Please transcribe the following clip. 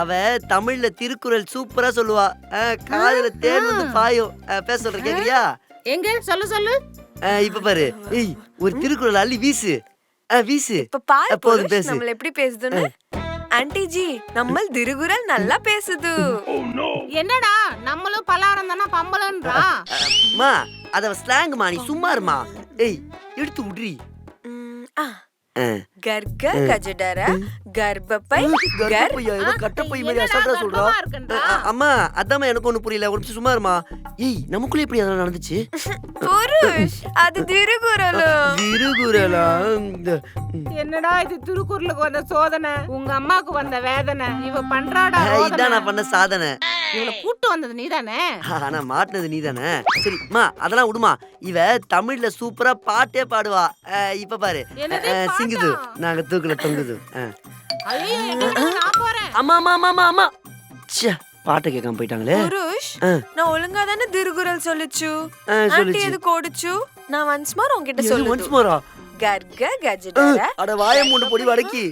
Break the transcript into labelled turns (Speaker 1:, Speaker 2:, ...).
Speaker 1: அவ தமிழ்ல திருக்குறள் சூப்பரா சொல்லுவா. காதுல தேன் வந்து பாயும். பேச சொல்ற கேக்குறியா?
Speaker 2: எங்க சொல்லு சொல்லு.
Speaker 1: இப்ப பாரு. ஏய் ஒரு திருக்குறள் அள்ளி வீசு. வீசு.
Speaker 3: இப்ப பாரு
Speaker 1: போதும் பேசு.
Speaker 3: நம்மள எப்படி பேசுதுன்னு. ஆன்ட்டி ஜி நம்ம திருகுறள் நல்லா பேசுது.
Speaker 2: என்னடா நம்மளும் பலாரம் தானா பம்பலன்றா.
Speaker 1: மா அத ஸ்லாங்மா, நீ சும்மா இருமா. ஏய் எடுத்து உட்ரி.
Speaker 3: கர்க கஜடர கர்ப்பப்பை
Speaker 1: கட்டப்பை மாதிரி அசால்ட்டா சொல்றா. அம்மா அதாம்மா எனக்கு ஒண்ணு புரியல. ஒரு நிமிஷம் சும்மா இருமா. ஏய் நமக்குள்ள எப்படி அதெல்லாம் நடந்துச்சு?
Speaker 3: புருஷ் அது திருக்குறள்.
Speaker 1: திருக்குறளா?
Speaker 2: என்னடா இது திருக்குறளுக்கு வந்த சோதனை, உங்க அம்மாக்கு வந்த வேதனை. இவ பண்றாடா.
Speaker 1: இதான் நான் பண்ண சாதனை.
Speaker 2: இவள கூட்டு வந்தது நீதானே.
Speaker 1: ஆனா மாட்டினது நீதானே. சரிம்மா அதெல்லாம் விடுமா. இவ தமிழ்ல சூப்பரா பாட்டே பாடுவா. இப்ப பாரு சிங்குது நாங்க தூக்குல தொங்குது. அம்மா அம்மா அம்மா அம்மா பாட்டை கேட்காம போயிட்டாங்களே.
Speaker 3: புருஷ் நான் ஒழுங்கா தானே திருக்குறள் சொல்லுச்சு. ஆன்ட்டி எது கோடுச்சு? நான் ஒன்ஸ் மோர் உன்கிட்ட சொல்லுது.
Speaker 1: ஒன்ஸ் மோரா?
Speaker 3: கர்க கஜடர
Speaker 1: அட வாயை மூடு பொடி வடக்கி.